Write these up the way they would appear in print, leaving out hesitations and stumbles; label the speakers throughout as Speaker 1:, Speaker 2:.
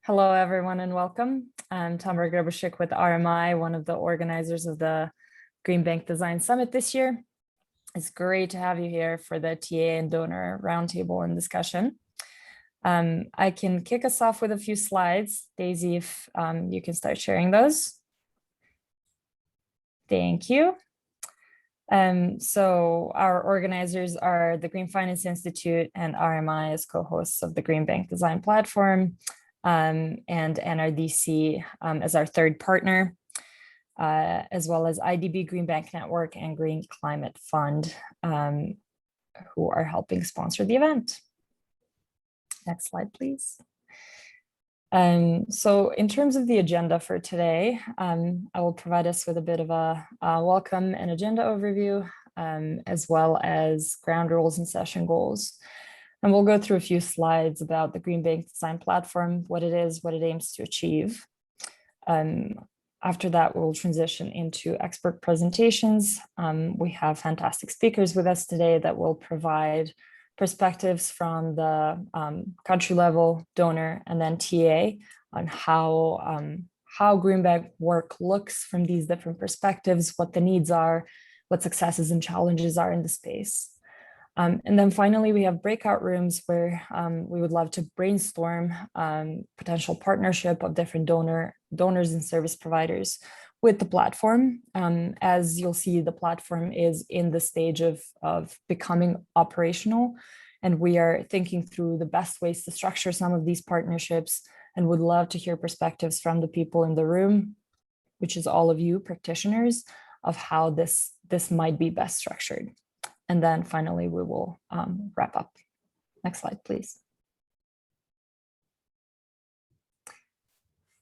Speaker 1: Hello, everyone, and welcome. I'm Tamara Grabashik with RMI, one of the organizers of the Green Bank Design Summit this year. It's great to have you here for the TA and donor roundtable and discussion. I can kick us off with a few slides. Daisy, if you can start sharing those. Thank you. So our organizers are the Green Finance Institute and RMI as co-hosts of the Green Bank Design Platform, and NRDC as our third partner, as well as IDB Green Bank Network and Green Climate Fund, who are helping sponsor the event. Next slide, please. So in terms of the agenda for today, I will provide us with a bit of a welcome and agenda overview, as well as ground rules and session goals. And we'll go through a few slides about the Green Bank Design Platform, what it is, what it aims to achieve. After that, we'll transition into expert presentations. We have fantastic speakers with us today that will provide perspectives from the country level, donor, and then TA on how Green Bank work looks from these different perspectives, what the needs are, what successes and challenges are in the space. And then finally, we have breakout rooms where we would love to brainstorm potential partnership of different donors and service providers with the platform. As you'll see, the platform is in the stage of becoming operational, and we are thinking through the best ways to structure some of these partnerships and would love to hear perspectives from the people in the room, which is all of you practitioners, of how this might be best structured. And then finally, we will wrap up. Next slide, please.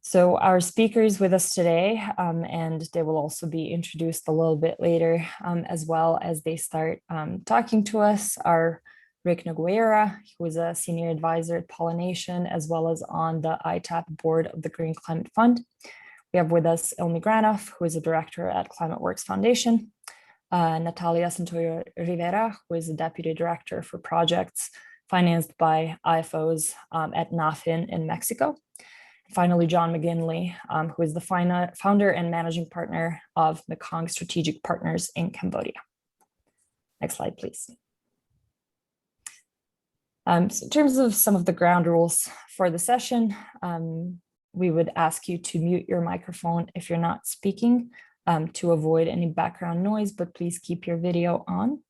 Speaker 1: So our speakers with us today, and they will also be introduced a little bit later, as well as they start talking to us, are Rick Nogueira, who is a senior advisor at Pollination, as well as on the ITAP board of the Green Climate Fund. We have with us Ilmi Granov, who is a director at Climate Works Foundation, Natalia Santoyo Rivera, who is the Deputy Director for Projects financed by IFOs at NAFIN in Mexico. Finally, John McGinley, who is the founder and managing partner of Mekong Strategic Partners in Cambodia. Next slide, please. So in terms of some of the ground rules for the session, we would ask you to mute your microphone if you're not speaking, to avoid any background noise, but please keep your video on.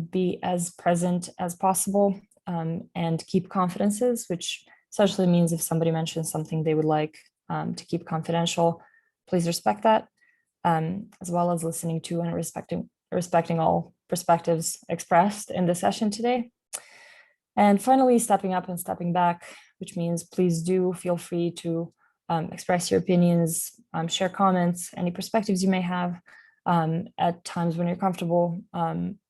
Speaker 1: Be as present as possible, and keep confidences, which essentially means if somebody mentions something they would like to keep confidential, please respect that, as well as listening to and respecting all perspectives expressed in the session today. And finally, stepping up and stepping back, which means please do feel free to express your opinions, share comments, any perspectives you may have at times when you're comfortable,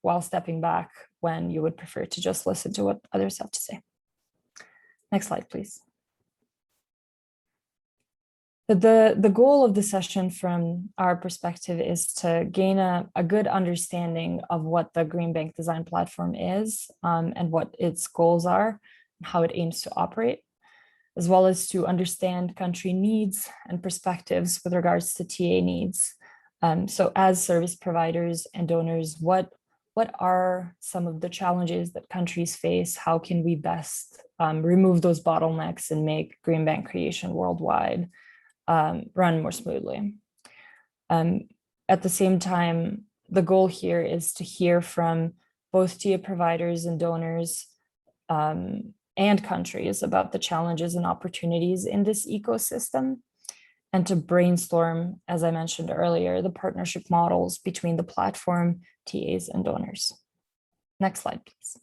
Speaker 1: while stepping back when you would prefer to just listen to what others have to say. Next slide, please. The goal of the session from our perspective is to gain a good understanding of what the Green Bank Design Platform is, and what its goals are, and how it aims to operate, as well as to understand country needs and perspectives with regards to TA needs. So as service providers and donors, what are some of the challenges that countries face? How can we best remove those bottlenecks and make green bank creation worldwide run more smoothly? At the same time, the goal here is to hear from both TA providers and donors, and countries about the challenges and opportunities in this ecosystem, and to brainstorm, as I mentioned earlier, the partnership models between the platform, TAs, and donors. Next slide, please.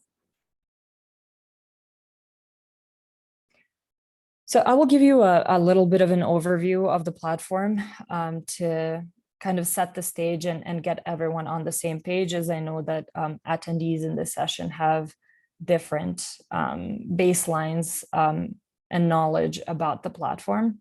Speaker 1: So I will give you a little bit of an overview of the platform to kind of set the stage and get everyone on the same page, as I know that attendees in this session have different baselines and knowledge about the platform.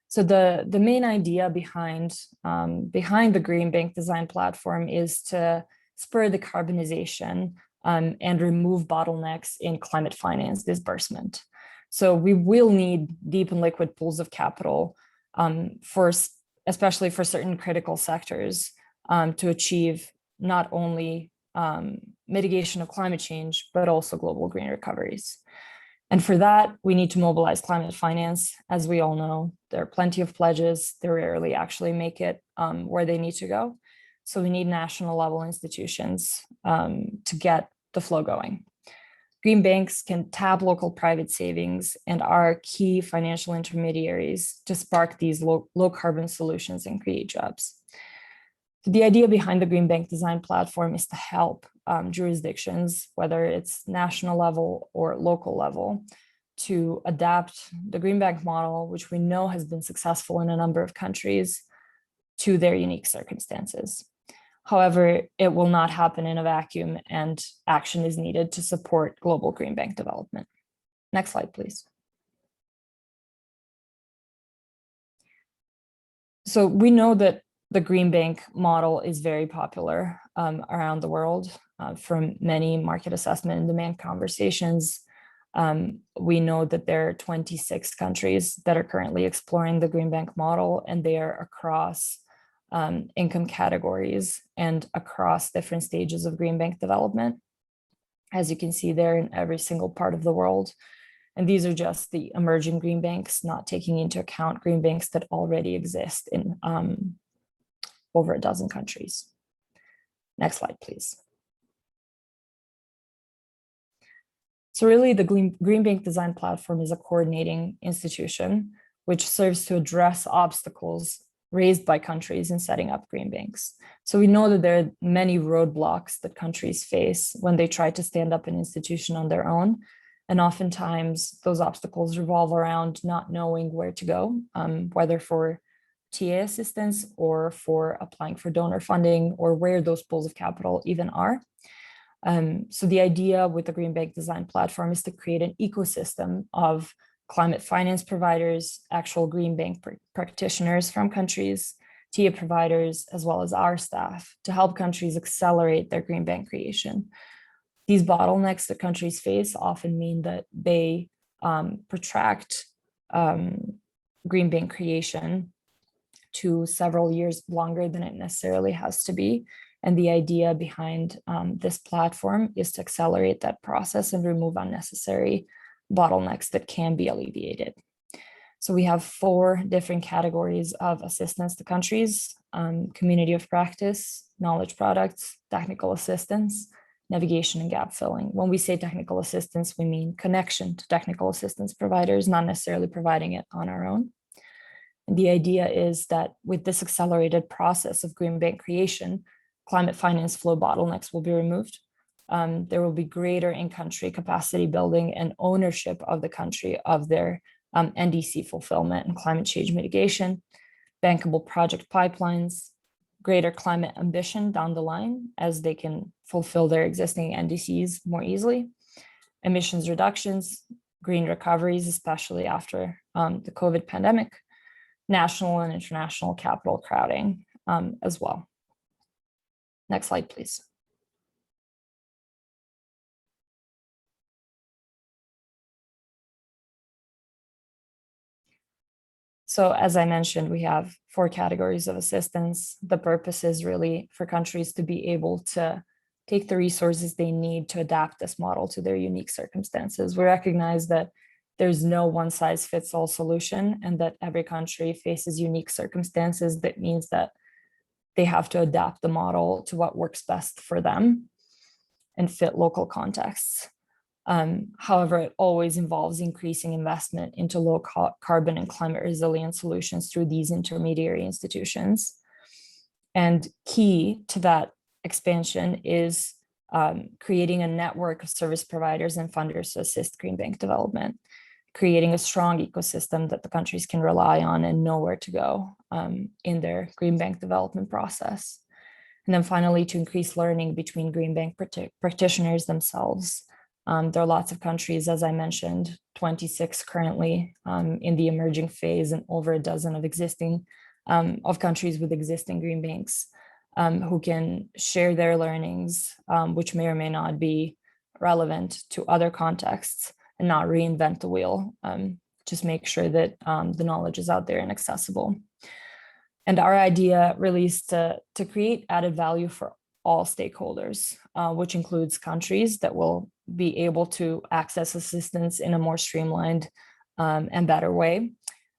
Speaker 1: So the main idea behind the Green Bank Design Platform is to spur decarbonization and remove bottlenecks in climate finance disbursement. So we will need deep and liquid pools of capital especially for certain critical sectors to achieve not only mitigation of climate change, but also global green recoveries. And for that, we need to mobilize climate finance. As we all know, there are plenty of pledges. They rarely actually make it where they need to go. So we need national level institutions to get the flow going. Green banks can tap local private savings and are key financial intermediaries to spark these low carbon solutions and create jobs. The idea behind the Green Bank Design Platform is to help jurisdictions, whether it's national level or local level, to adapt the Green Bank model, which we know has been successful in a number of countries, to their unique circumstances. However, it will not happen in a vacuum, and action is needed to support global green bank development. Next slide, please. So we know that the green bank model is very popular around the world from many market assessment and demand conversations. We know that there are 26 countries that are currently exploring the green bank model, and they are across income categories and across different stages of green bank development. As you can see, they're in every single part of the world. And these are just the emerging green banks, not taking into account green banks that already exist in over a dozen countries. Next slide, please. So really, the Green Bank Design Platform is a coordinating institution which serves to address obstacles raised by countries in setting up green banks. So we know that there are many roadblocks that countries face when they try to stand up an institution on their own. And oftentimes those obstacles revolve around not knowing where to go, whether for TA assistance or for applying for donor funding, or where those pools of capital even are. So the idea with the Green Bank Design Platform is to create an ecosystem of climate finance providers, actual green bank practitioners from countries, TA providers, as well as our staff, to help countries accelerate their green bank creation. These bottlenecks that countries face often mean that they protract green bank creation to several years longer than it necessarily has to be. And the idea behind this platform is to accelerate that process and remove unnecessary bottlenecks that can be alleviated. So we have 4 different categories of assistance to countries: community of practice, knowledge products, technical assistance, navigation, and gap filling. When we say technical assistance, we mean connection to technical assistance providers, not necessarily providing it on our own. And the idea is that with this accelerated process of green bank creation, climate finance flow bottlenecks will be removed. There will be greater in-country capacity building and ownership of the country of their NDC fulfillment and climate change mitigation, bankable project pipelines, greater climate ambition down the line as they can fulfill their existing NDCs more easily, emissions reductions, green recoveries, especially after the COVID pandemic, national and international capital crowding as well. Next slide, please. So as I mentioned, we have 4 categories of assistance. The purpose is really for countries to be able to take the resources they need to adapt this model to their unique circumstances. We recognize that there's no one-size-fits-all solution, and that every country faces unique circumstances. That means that they have to adapt the model to what works best for them and fit local contexts. However, it always involves increasing investment into low carbon and climate resilient solutions through these intermediary institutions. And key to that expansion is creating a network of service providers and funders to assist green bank development, creating a strong ecosystem that the countries can rely on and know where to go in their green bank development process. And then finally, to increase learning between green bank practitioners themselves. There are lots of countries, as I mentioned, 26 currently in the emerging phase, and over a dozen of countries with existing green banks who can share their learnings, which may or may not be relevant to other contexts, and not reinvent the wheel. Just make sure that the knowledge is out there and accessible. And our idea really is to create added value for all stakeholders, which includes countries that will be able to access assistance in a more streamlined and better way,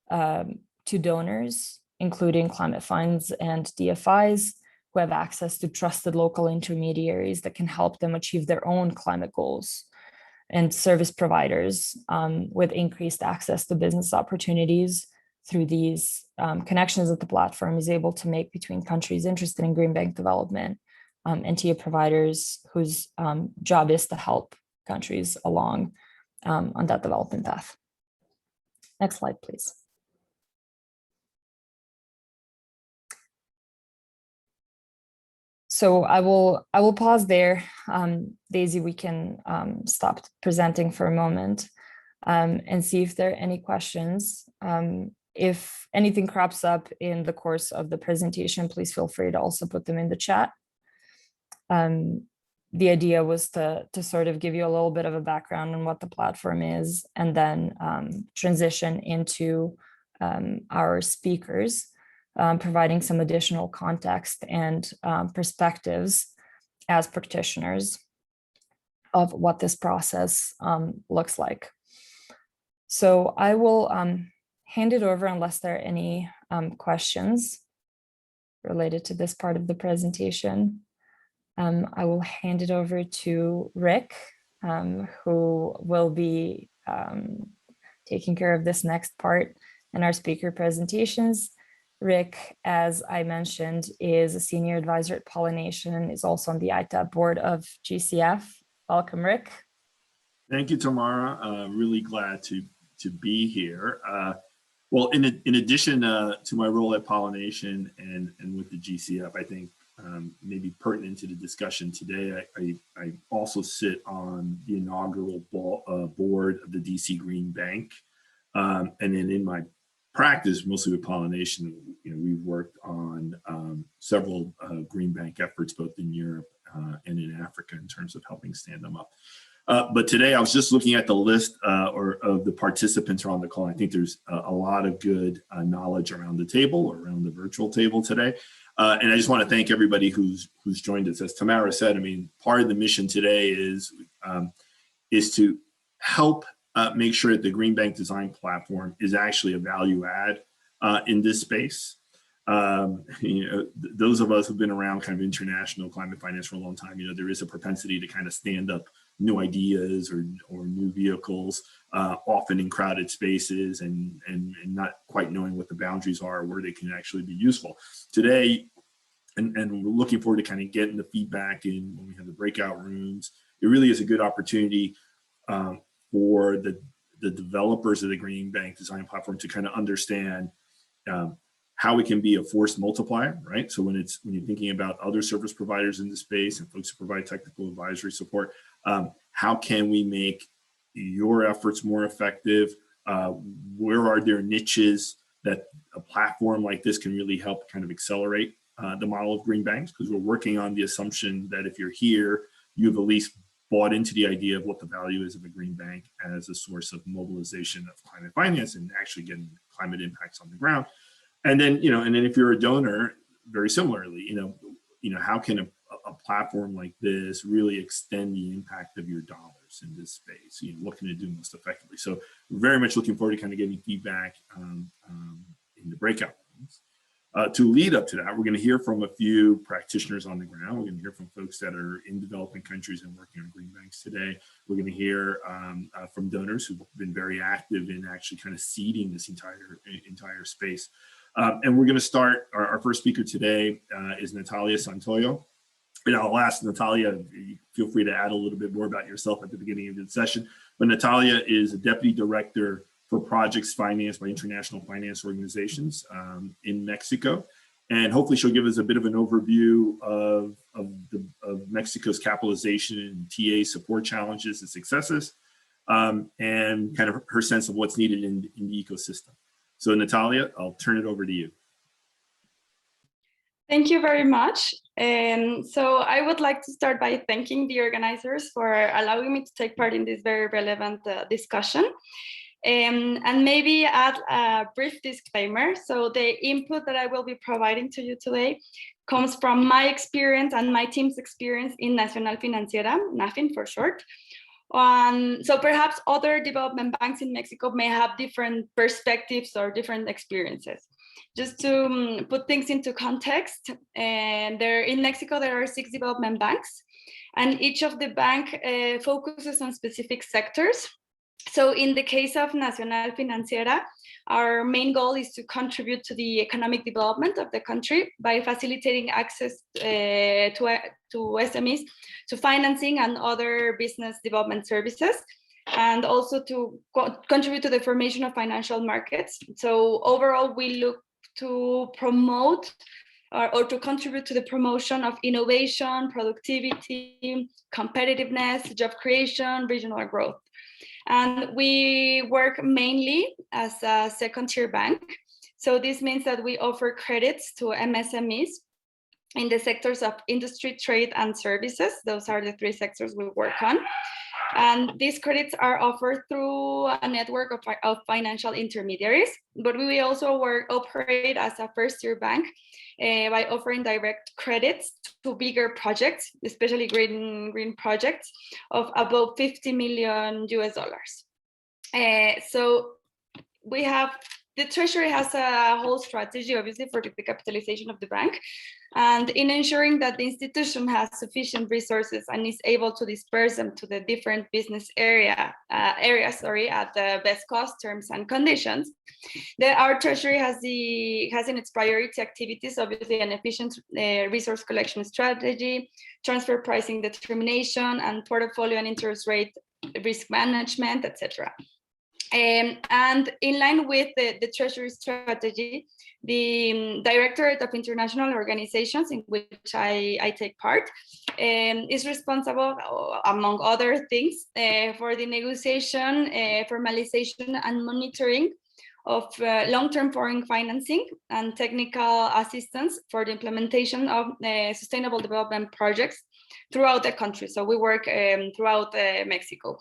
Speaker 1: to donors, including climate funds and DFIs, who have access to trusted local intermediaries that can help them achieve their own climate goals, and service providers with increased access to business opportunities through these connections that the platform is able to make between countries interested in green bank development, and TIA providers whose job is to help countries along on that development path. Next slide, please. So I will pause there. Daisy, we can stop presenting for a moment and see if there are any questions. If anything crops up in the course of the presentation, please feel free to also put them in the chat. The idea was to sort of give you a little bit of a background on what the platform is, and then transition into our speakers, providing some additional context and perspectives as practitioners of what this process looks like. So I will hand it over unless there are any questions related to this part of the presentation. I will hand it over to Rick, who will be taking care of this next part in our speaker presentations. Rick, as I mentioned, is a senior advisor at Pollination and is also on the ITAP board of GCF. Welcome, Rick.
Speaker 2: Thank you, Tamara. Really glad to be here. Well, in addition to my role at Pollination and with the GCF, I think maybe pertinent to the discussion today, I also sit on the inaugural board of the DC Green Bank. And then in my practice, mostly with Pollination, we've worked on several green bank efforts, both in Europe and in Africa, in terms of helping stand them up. But today I was just looking at the list of the participants who are on the call. I think there's a lot of good knowledge around the table, or around the virtual table today. And I just want to thank everybody who's joined us. As Tamara said, I mean, part of the mission today is to help make sure that the Green Bank Design Platform is actually a value add in this space. Those of us who've been around kind of international climate finance for a long time, there is a propensity to kind of stand up new ideas or new vehicles, often in crowded spaces, and not quite knowing what the boundaries are, or where they can actually be useful. Today, and we're looking forward to kind of getting the feedback in when we have the breakout rooms. It really is a good opportunity for the developers of the Green Bank Design Platform to kind of understand how it can be a force multiplier, right? So when you're thinking about other service providers in the space and folks who provide technical advisory support, how can we make your efforts more effective? Where are there niches that a platform like this can really help kind of accelerate the model of green banks? Because we're working on the assumption that if you're here, you've at least bought into the idea of what the value is of a green bank as a source of mobilization of climate finance and actually getting climate impacts on the ground. And then, and then if you're a donor, very similarly, how can a platform like this really extend the impact of your dollars in this space? What can it do most effectively? So we're very much looking forward to kind of getting feedback in the breakout rooms. To lead up to that, we're going to hear from a few practitioners on the ground. We're going to hear from folks that are in developing countries and working on green banks today. We're going to hear from donors who've been very active in actually kind of seeding this entire space. And we're going to start, our first speaker today is Natalia Santoyo. And I'll ask Natalia, feel free to add a little bit more about yourself at the beginning of the session. But Natalia is a deputy director for projects financed by international finance organizations in Mexico. And hopefully she'll give us a bit of an overview of Mexico's capitalization and TA support challenges and successes, and kind of her sense of what's needed in the ecosystem. So Natalia, I'll turn it over to you.
Speaker 3: Thank you very much. So I would like to start by thanking the organizers for allowing me to take part in this very relevant discussion. And maybe add a brief disclaimer. So the input that I will be providing to you today comes from my experience and my team's experience in Nacional Financiera, NAFIN for short. So perhaps other development banks in Mexico may have different perspectives or different experiences. Just to put things into context, in Mexico there are 6 development banks, and each of the bank focuses on specific sectors. So in the case of Nacional Financiera, our main goal is to contribute to the economic development of the country by facilitating access to SMEs, to financing and other business development services, and also to contribute to the formation of financial markets. So overall, we look to promote or to contribute to the promotion of innovation, productivity, competitiveness, job creation, regional growth. And we work mainly as a second-tier bank. So this means that we offer credits to MSMEs in the sectors of industry, trade, and services. Those are the 3 sectors we work on. And these credits are offered through a network of financial intermediaries, but we also operate as a first-tier bank by offering direct credits to bigger projects, especially green projects of about $50 million. So we have, the Treasury has a whole strategy, obviously, for the capitalization of the bank, and in ensuring that the institution has sufficient resources and is able to disperse them to the different business areas at the best cost, terms, and conditions. Our Treasury has in its priority activities, obviously, an efficient resource collection strategy, transfer pricing determination, and portfolio and interest rate risk management, etc. And in line with the Treasury strategy, the Directorate of International Organizations, in which I take part, is responsible, among other things, for the negotiation, formalization, and monitoring of long-term foreign financing and technical assistance for the implementation of sustainable development projects throughout the country. So we work throughout Mexico.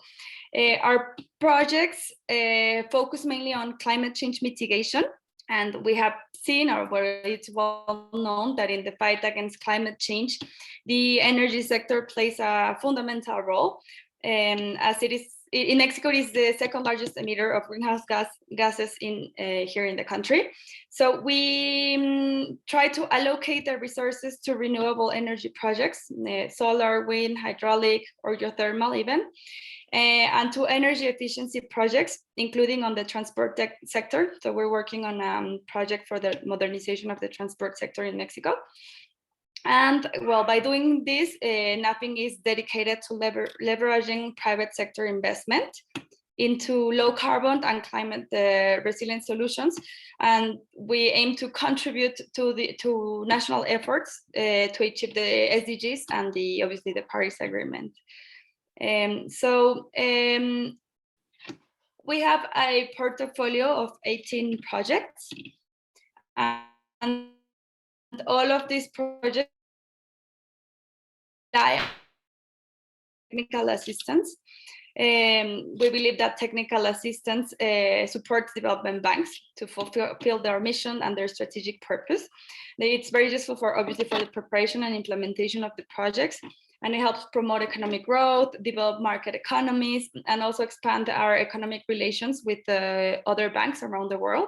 Speaker 3: Our projects focus mainly on climate change mitigation, and we have seen, or where it's well known, that in the fight against climate change, the energy sector plays a fundamental role, as it is in Mexico, it is the second largest emitter of greenhouse gases here in the country. So we try to allocate the resources to renewable energy projects, solar, wind, hydraulic, or geothermal even, and to energy efficiency projects, including on the transport sector. So we're working on a project for the modernization of the transport sector in Mexico. And well, by doing this, NAFIN is dedicated to leveraging private sector investment into low carbon and climate resilient solutions. And we aim to contribute to national efforts to achieve the SDGs and obviously the Paris Agreement. We have a portfolio of 18 projects, and all of these projects rely on technical assistance. We believe that technical assistance supports development banks to fulfill their mission and their strategic purpose. It's very useful obviously for the preparation and implementation of the projects, and it helps promote economic growth, develop market economies, and also expand our economic relations with other banks around the world.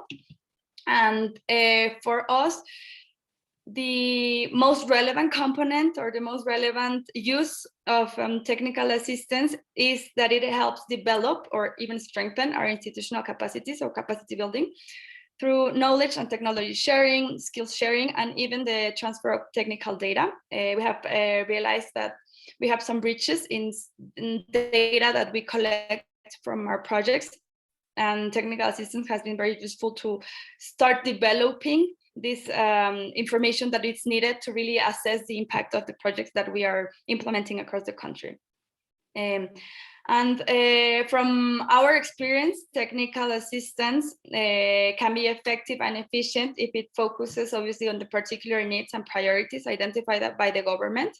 Speaker 3: And for us, the most relevant component or the most relevant use of technical assistance is that it helps develop or even strengthen our institutional capacities or capacity building through knowledge and technology sharing, skills sharing, and even the transfer of technical data. We have realized that we have some breaches in data that we collect from our projects, and technical assistance has been very useful to start developing this information that is needed to really assess the impact of the projects that we are implementing across the country. From our experience, technical assistance can be effective and efficient if it focuses obviously on the particular needs and priorities identified by the government.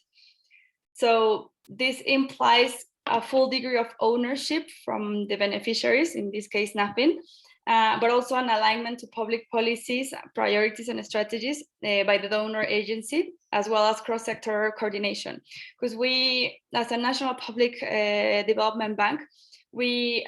Speaker 3: So this implies a full degree of ownership from the beneficiaries, in this case, NAFIN, but also an alignment to public policies, priorities, and strategies by the donor agency, as well as cross-sector coordination. Because we, as a national public development bank,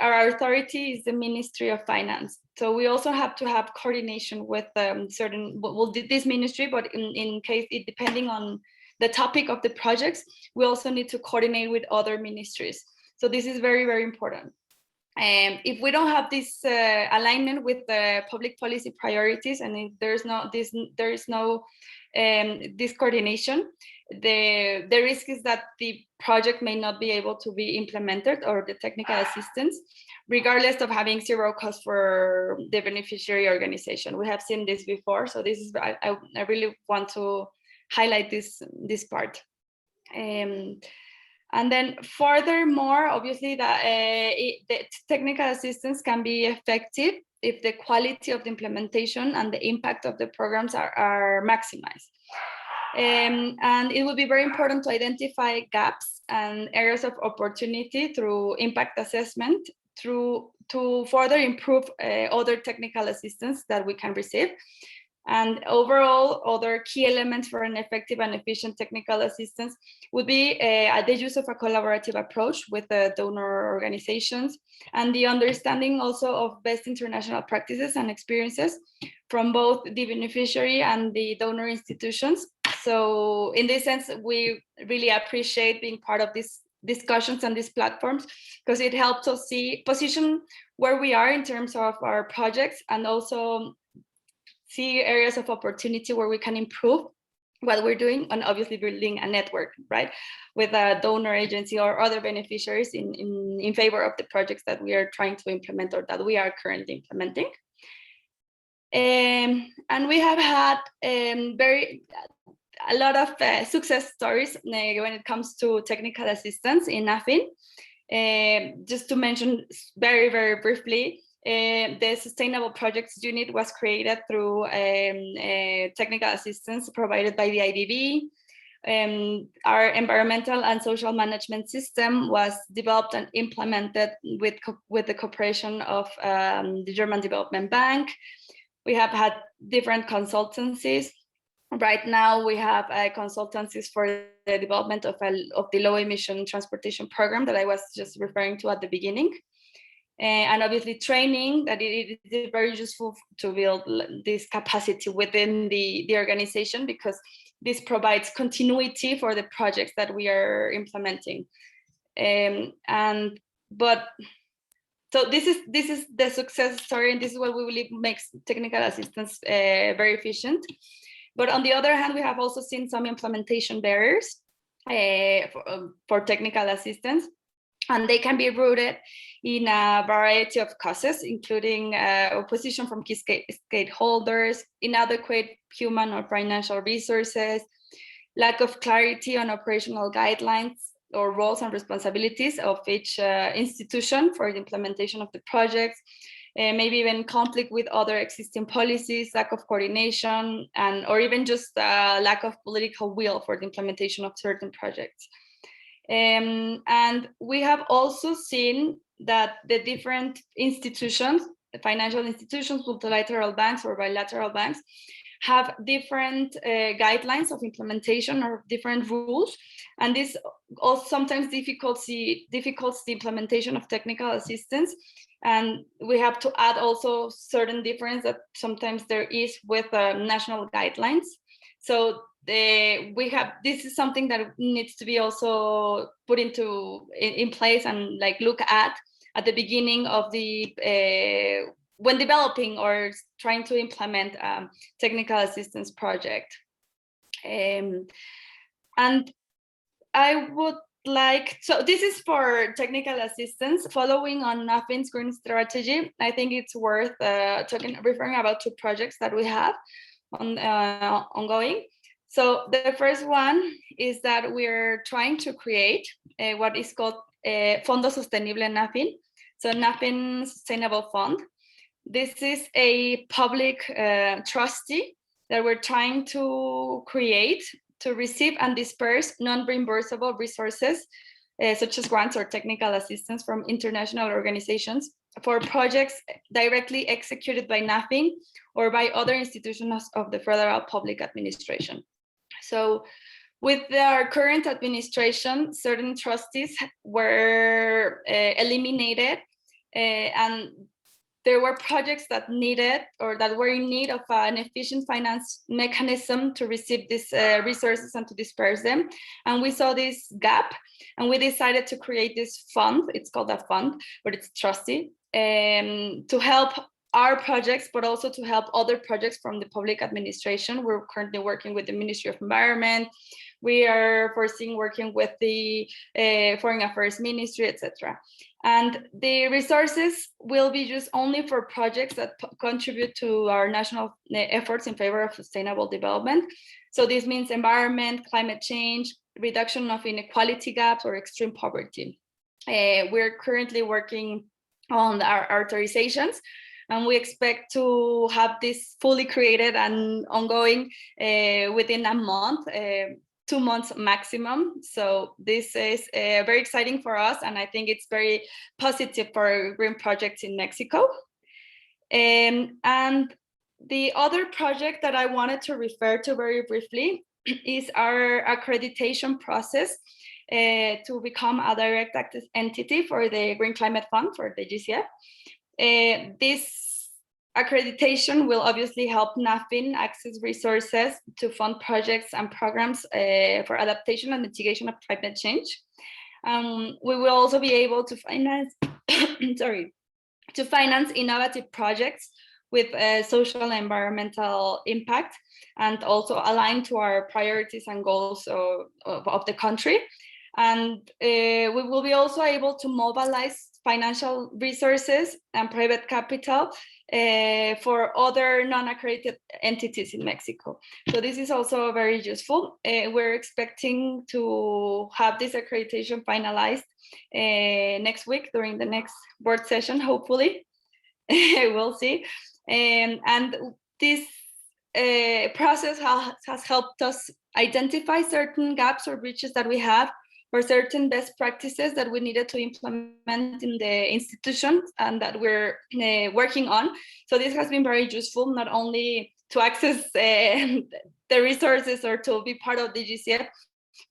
Speaker 3: our authority is the Ministry of Finance. So we also have to have coordination with this ministry, but in case depending on the topic of the projects, we also need to coordinate with other ministries. So this is very, very important. If we don't have this alignment with the public policy priorities, and if there's no this coordination, the risk is that the project may not be able to be implemented, or the technical assistance, regardless of having zero cost for the beneficiary organization. We have seen this before, so this is I really want to highlight this part. And then furthermore, obviously, the technical assistance can be effective if the quality of the implementation and the impact of the programs are maximized. And it will be very important to identify gaps and areas of opportunity through impact assessment, to further improve other technical assistance that we can receive. And overall, other key elements for an effective and efficient technical assistance would be the use of a collaborative approach with the donor organizations, and the understanding also of best international practices and experiences from both the beneficiary and the donor institutions. So in this sense, we really appreciate being part of these discussions and these platforms, because it helps us position where we are in terms of our projects, and also see areas of opportunity where we can improve what we're doing, and obviously building a network, right, with a donor agency or other beneficiaries in favor of the projects that we are trying to implement, or that we are currently implementing. And we have had a lot of success stories when it comes to technical assistance in NAFIN. Just to mention very, very briefly, the Sustainable Projects Unit was created through technical assistance provided by the IDB. Our environmental and social management system was developed and implemented with the cooperation of the German Development Bank. We have had different consultancies. Right now, we have consultancies for the development of the low emission transportation program that I was just referring to at the beginning. And obviously training, that it is very useful to build this capacity within the organization, because this provides continuity for the projects that we are implementing. So this is the success story, and this is what we believe makes technical assistance very efficient. But on the other hand, we have also seen some implementation barriers for technical assistance, and they can be rooted in a variety of causes, including opposition from key stakeholders, inadequate human or financial resources, lack of clarity on operational guidelines or roles and responsibilities of each institution for the implementation of the projects, maybe even conflict with other existing policies, lack of coordination, or even just lack of political will for the implementation of certain projects. And we have also seen that the different institutions, the financial institutions, multilateral banks or bilateral banks, have different guidelines of implementation or different rules, and this also sometimes difficults the implementation of technical assistance. And we have to add also certain difference that sometimes there is with national guidelines. So this is something that needs to be also put in place and look at the beginning of the when developing or trying to implement technical assistance project. And I would so this is for technical assistance. Following on NAFIN's green strategy, I think it's worth referring about two projects that we have ongoing. So the first one is that we're trying to create what is called Fondo Sostenible NAFIN, so NAFIN Sustainable Fund. This is a public trustee that we're trying to create to receive and disperse non-reimbursable resources, such as grants or technical assistance from international organizations for projects directly executed by NAFIN or by other institutions of the federal public administration. So with our current administration, certain trustees were eliminated, and there were projects that needed or that were in need of an efficient finance mechanism to receive these resources and to disperse them. And we saw this gap, and we decided to create this fund. It's called a fund, but it's trustee, to help our projects, but also to help other projects from the public administration. We're currently working with the Ministry of Environment. We are foreseeing working with the Foreign Affairs Ministry, etc. And the resources will be used only for projects that contribute to our national efforts in favor of sustainable development. So this means environment, climate change, reduction of inequality gaps, or extreme poverty. We're currently working on our authorizations, and we expect to have this fully created and ongoing within a month. 2 months maximum. So this is very exciting for us, and I think it's very positive for green projects in Mexico. And the other project that I wanted to refer to very briefly is our accreditation process to become a direct access entity for the Green Climate Fund, for the GCF. This accreditation will obviously help NAFIN access resources to fund projects and programs for adaptation and mitigation of climate change. We will also be able to finance, finance innovative projects with social and environmental impact, and also align to our priorities and goals of the country. And we will be also able to mobilize financial resources and private capital for other non-accredited entities in Mexico. So this is also very useful. We're expecting to have this accreditation finalized next week during the next board session, hopefully. We'll see. And this process has helped us identify certain gaps or breaches that we have, or certain best practices that we needed to implement in the institution and that we're working on. So this has been very useful, not only to access the resources or to be part of the GCF,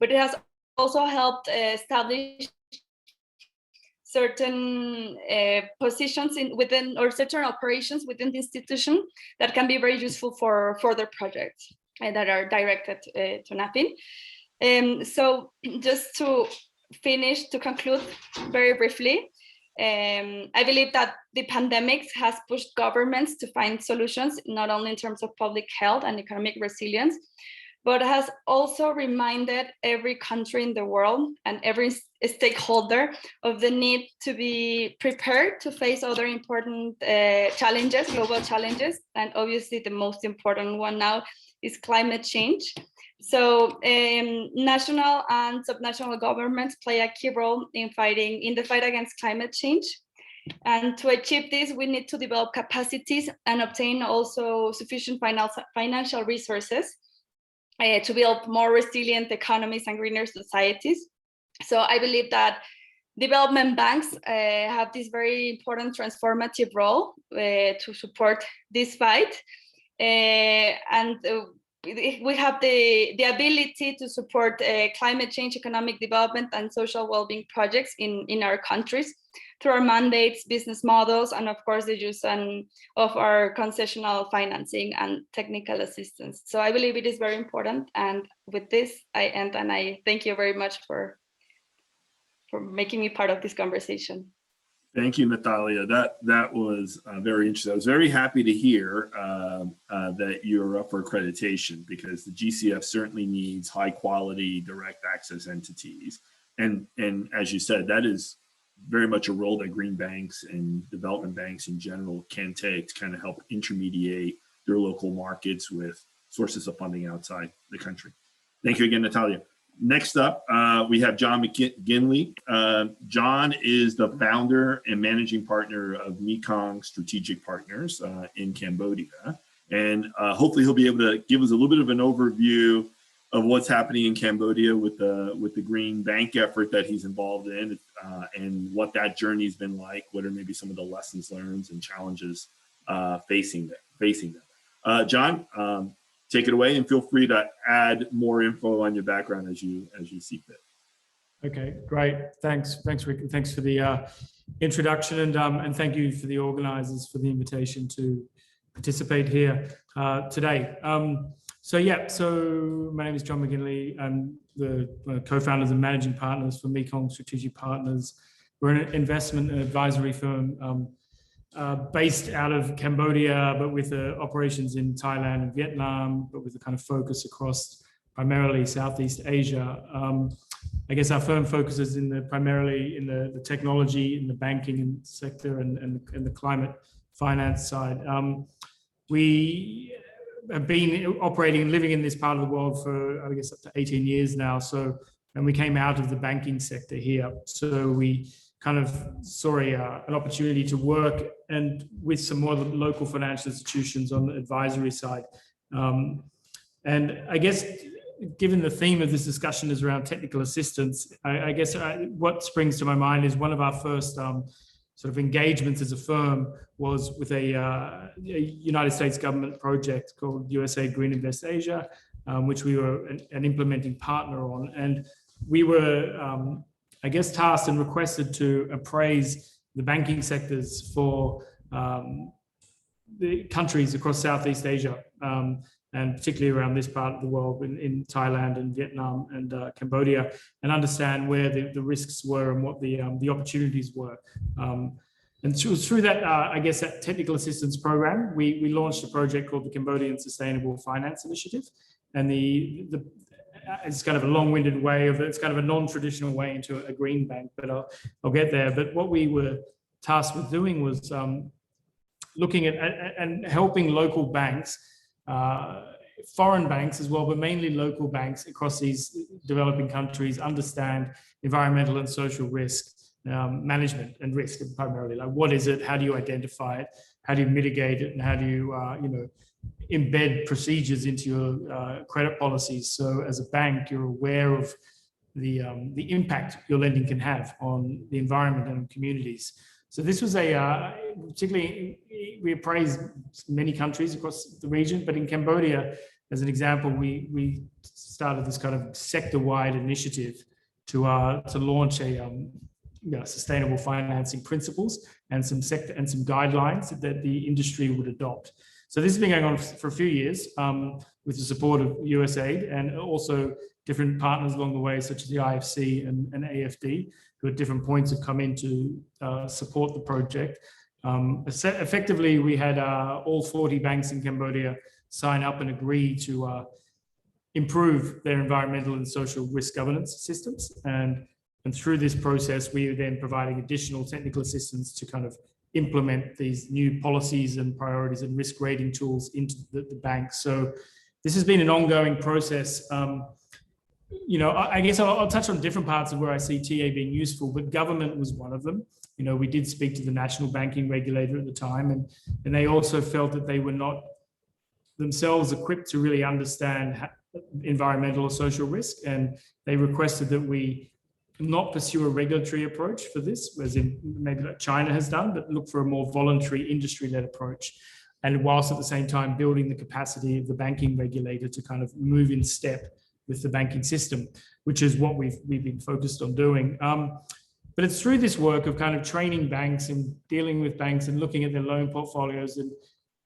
Speaker 3: but it has also helped establish certain positions within, or certain operations within the institution that can be very useful for further projects that are directed to NAFIN. So just to conclude very briefly, I believe that the pandemic has pushed governments to find solutions, not only in terms of public health and economic resilience, but has also reminded every country in the world and every stakeholder of the need to be prepared to face other important challenges, global challenges, and obviously the most important one now is climate change. So national and subnational governments play a key role in the fight against climate change. And to achieve this, we need to develop capacities and obtain also sufficient financial resources to build more resilient economies and greener societies. So I believe that development banks have this very important transformative role to support this fight. And we have the ability to support climate change, economic development, and social well-being projects in our countries through our mandates, business models, and of course the use of our concessional financing and technical assistance. So I believe it is very important. And with this, I end, and I thank you very much for making me part of this conversation.
Speaker 2: Thank you, Natalia. That was very interesting. I was very happy to hear that you're up for accreditation, because the GCF certainly needs high quality direct access entities. And as you said, that is very much a role that green banks and development banks in general can take to kind of help intermediate their local markets with sources of funding outside the country. Thank you again, Natalia. Next up, we have John McGinley. John is the founder and managing partner of Mekong Strategic Partners in Cambodia. And hopefully he'll be able to give us a little bit of an overview of what's happening in Cambodia with the Green Bank effort that he's involved in, and what that journey's been like. What are maybe some of the lessons learned and challenges facing them. John, take it away, and feel free to add more info on your background as you see fit.
Speaker 4: Okay, great. Thanks, Rick. Thanks for the introduction, and thank you for the organizers for the invitation to participate here today. So my name is John McGinley. I'm the co-founders and managing partners for Mekong Strategic Partners. We're an investment and advisory firm based out of Cambodia, but with operations in Thailand and Vietnam, but with a kind of focus across primarily Southeast Asia. I guess our firm focuses primarily in the technology, in the banking sector, and the climate finance side. We have been operating and living in this part of the world for, I guess, up to 18 years now. And we came out of the banking sector here. So we kind of saw an opportunity to work and with some more local financial institutions on the advisory side. And I guess, given the theme of this discussion is around technical assistance, I guess what springs to my mind is one of our first sort of engagements as a firm was with a United States government project called USA Green Invest Asia, which we were an implementing partner on. And we were, I guess, tasked and requested to appraise the banking sectors for the countries across Southeast Asia, and particularly around this part of the world in Thailand and Vietnam and Cambodia, and understand where the risks were and what the opportunities were. And through that, I guess, that technical assistance program, we launched a project called the Cambodian Sustainable Finance Initiative. And it's kind of a long-winded way of, it's kind of a non-traditional way into a green bank, but I'll get there. But what we were tasked with doing was looking at and helping local banks, foreign banks as well, but mainly local banks across these developing countries understand environmental and social risk management and risk, primarily. Like, what is it? How do you identify it? How do you mitigate it? And how do you, embed procedures into your credit policies? So as a bank, you're aware of the impact your lending can have on the environment and communities. So this was particularly, we appraised many countries across the region, but in Cambodia, as an example, we started this kind of sector-wide initiative to launch sustainable financing principles and some guidelines that the industry would adopt. So this has been going on for a few years with the support of USAID and also different partners along the way, such as the IFC and AFD, who at different points have come in to support the project. Effectively, we had all 40 banks in Cambodia sign up and agree to improve their environmental and social risk governance systems. And through this process, we are then providing additional technical assistance to kind of implement these new policies and priorities and risk rating tools into the bank. So this has been an ongoing process. I guess I'll touch on different parts of where I see TA being useful, but government was one of them. We did speak to the national banking regulator at the time, and they also felt that they were not themselves equipped to really understand environmental or social risk. And they requested that we not pursue a regulatory approach for this, as in maybe like China has done, but look for a more voluntary industry-led approach. And whilst at the same time building the capacity of the banking regulator to kind of move in step with the banking system, which is what we've been focused on doing. But it's through this work of kind of training banks and dealing with banks and looking at their loan portfolios and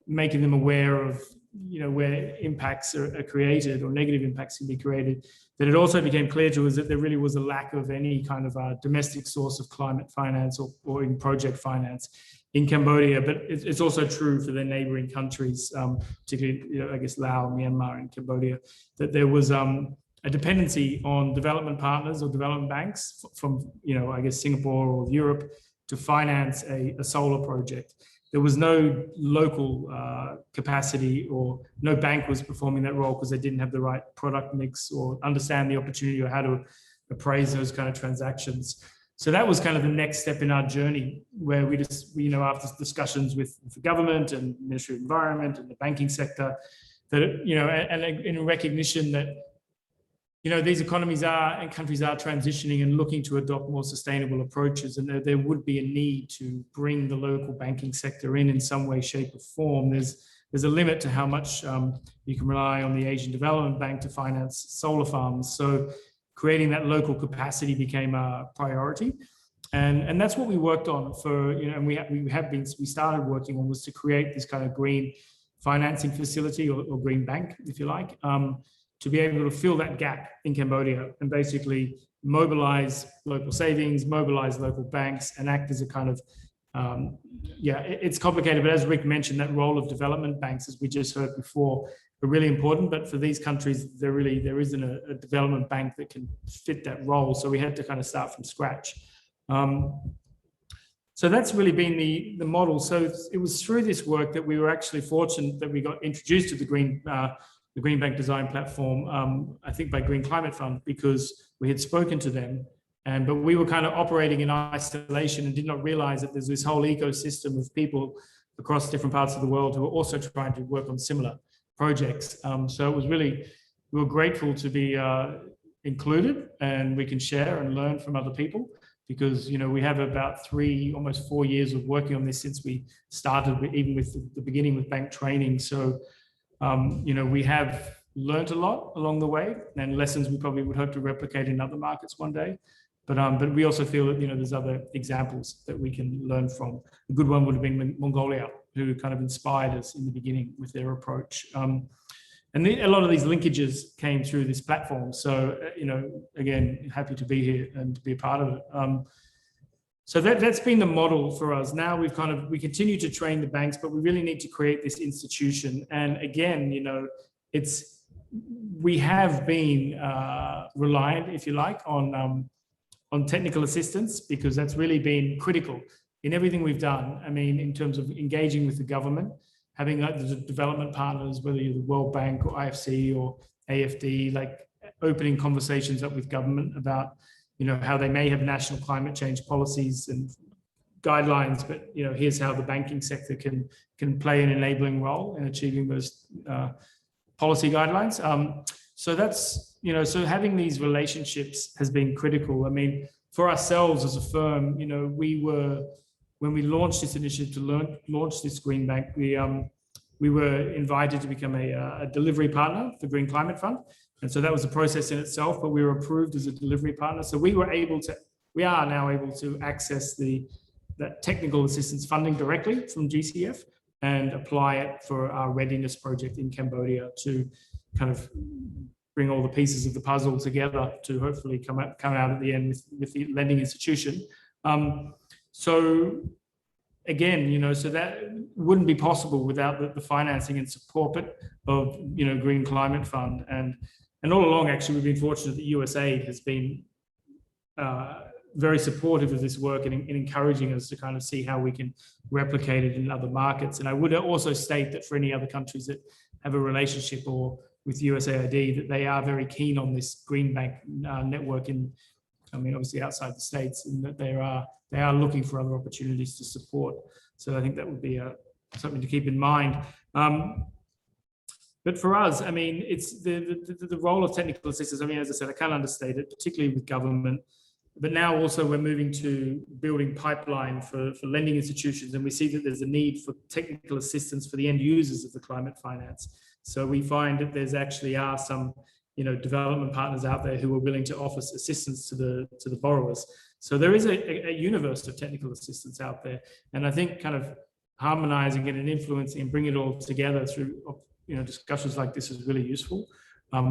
Speaker 4: making them aware of where impacts are created or negative impacts can be created, that it also became clear to us that there really was a lack of any kind of domestic source of climate finance or in project finance in Cambodia. But it's also true for their neighboring countries, particularly, I guess, Laos, Myanmar, and Cambodia, that there was a dependency on development partners or development banks from, I guess, Singapore or Europe to finance a solar project. there was no local capacity, or no bank was performing that role because they didn't have the right product mix or understand the opportunity or how to appraise those kind of transactions. So that was kind of the next step in our journey, where we just, you know, after discussions with the government and Ministry of Environment and the banking sector, that, you know, and in recognition that, you know, these economies are and countries are transitioning and looking to adopt more sustainable approaches, and there would be a need to bring the local banking sector in some way, shape, or form. There's a limit to how much you can rely on the Asian Development Bank to finance solar farms. So creating that local capacity became a priority, and that's what we worked on for, you know, and we started working on, was to create this kind of green financing facility, or green bank, if you like, to be able to fill that gap in Cambodia and basically mobilize local savings, mobilize local banks, and act as a kind of, it's complicated, but as Rick mentioned, that role of development banks, as we just heard before, are really important. But for these countries, there isn't a development bank that can fit that role. So we had to kind of start from scratch. So that's really been the model. So it was through this work that we were actually fortunate that we got introduced to the Green Bank Design Platform, I think by Green Climate Fund, because we had spoken to them, but we were kind of operating in isolation and did not realize that there's this whole ecosystem of people across different parts of the world who are also trying to work on similar projects. So it was really, we were grateful to be included, and we can share and learn from other people, because, you know, we have about almost 4 years of working on this since we started, even with the beginning with bank training. So you know, we have learned a lot along the way, and lessons we probably would hope to replicate in other markets one day. But we also feel that, you know, there's other examples that we can learn from. A good one would have been Mongolia, who kind of inspired us in the beginning with their approach. And a lot of these linkages came through this platform. So, you know, again, happy to be here and to be a part of it. So that's been the model for us. Now we continue to train the banks, but we really need to create this institution. And again, you know, we have been reliant, if you like, on technical assistance, because that's really been critical in everything we've done. I mean, in terms of engaging with the government, having the development partners, whether you're the World Bank or IFC or AFD, like opening conversations up with government about, you know, how they may have national climate change policies and guidelines, but, you know, here's how the banking sector can play an enabling role in achieving those policy guidelines. So that's, you know, so having these relationships has been critical. I mean, for ourselves as a firm, you know, when we launched this initiative to launch this Green Bank, we were invited to become a delivery partner for Green Climate Fund. And so that was a process in itself, but we were approved as a delivery partner. So we are now able to access that technical assistance funding directly from GCF and apply it for our readiness project in Cambodia to kind of bring all the pieces of the puzzle together to hopefully come out at the end with the lending institution. So again, you know, so that wouldn't be possible without the financing and support of, you know, Green Climate Fund. And all along, actually, we've been fortunate that USAID has been very supportive of this work and encouraging us to kind of see how we can replicate it in other markets. And I would also state that for any other countries that have a relationship or with USAID, that they are very keen on this Green Bank network obviously outside the States, and that they are looking for other opportunities to support. So I think that would be something to keep in mind. But for us, I mean, it's the role of technical assistance. I mean, as I said, I can't understate it, particularly with government. But now also we're moving to building pipeline for lending institutions, and we see that there's a need for technical assistance for the end users of the climate finance. So we find that there's actually are some, you know, development partners out there who are willing to offer assistance to the borrowers. So there is a universe of technical assistance out there, and I think kind of harmonizing it and influencing and bringing it all together through, you know, discussions like this is really useful,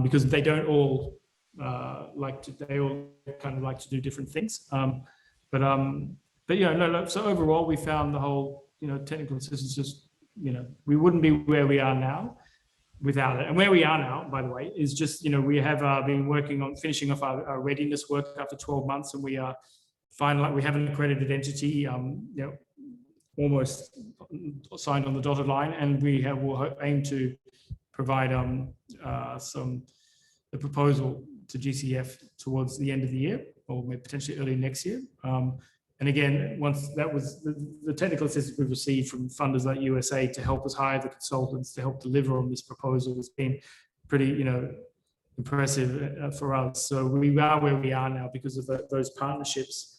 Speaker 4: because they don't all they all kind of like to do different things. But yeah, no. So overall, we found the whole, you know, technical assistance just, you know, we wouldn't be where we are now without it. And where we are now, by the way, is just, you know, we have been working on finishing off our readiness work after 12 months, and we are we have an accredited entity. You know, almost signed on the dotted line, and will aim to provide the proposal to GCF towards the end of the year, or maybe potentially early next year. And again, once that was the technical assistance we've received from funders like USA to help us hire the consultants to help deliver on this proposal has been pretty, impressive for us. So we are where we are now because of those partnerships.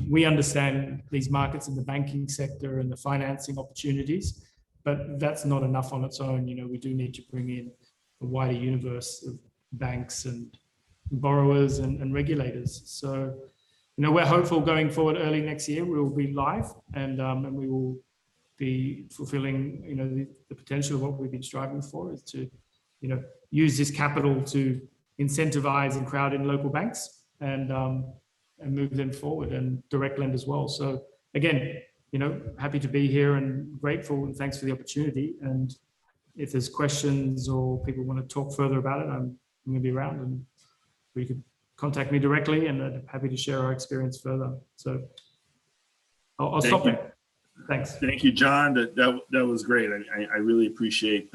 Speaker 4: We understand these markets in the banking sector and the financing opportunities, but that's not enough on its own. We do need to bring in a wider universe of banks and borrowers and regulators. So, we're hopeful going forward early next year, we will be live and we will be fulfilling, the potential of what we've been striving for is to, use this capital to incentivize and crowd in local banks and move them forward, and direct lend as well. So again, happy to be here and grateful, and thanks for the opportunity. And if there's questions or people want to talk further about it, I'm going to be around, and we could contact me directly, and I'm happy to share our experience further. So I'll stop there. Thanks.
Speaker 2: Thank you, John. That was great. I really appreciate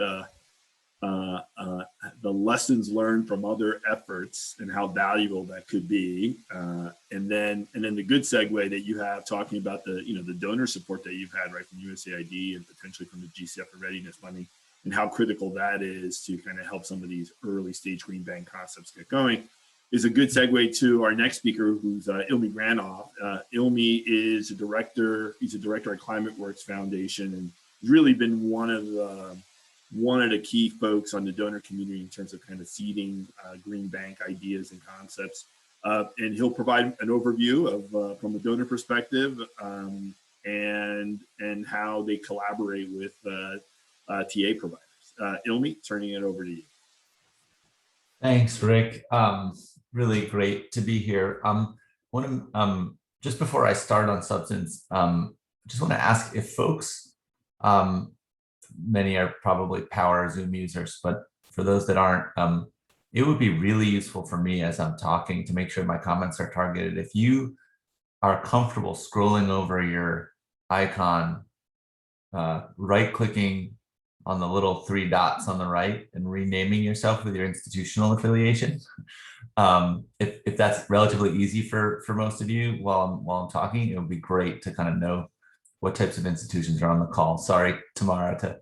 Speaker 2: the lessons learned from other efforts and how valuable that could be. And then the good segue that you have talking about the donor support that you've had right from USAID and potentially from the GCF for readiness funding, and how critical that is to kind of help some of these early stage green bank concepts get going, is a good segue to our next speaker, who's Ilmi Granoff. Ilmi is a director. He's a director at Climate Works Foundation, and he's really been one of the key folks on the donor community in terms of kind of seeding green bank ideas and concepts. And he'll provide an overview of from a donor perspective and how they collaborate with TA providers. Ilmi, turning it over to you.
Speaker 5: Thanks, Rick. Really great to be here. Just before I start on substance, just want to ask if folks, many are probably power Zoom users, but for those that aren't, it would be really useful for me as I'm talking to make sure my comments are targeted. If you are comfortable scrolling over your icon, right-clicking on the little 3 dots on the right and renaming yourself with your institutional affiliation. If that's relatively easy for most of you while I'm talking, it would be great to kind of know what types of institutions are on the call. Sorry, Tamara,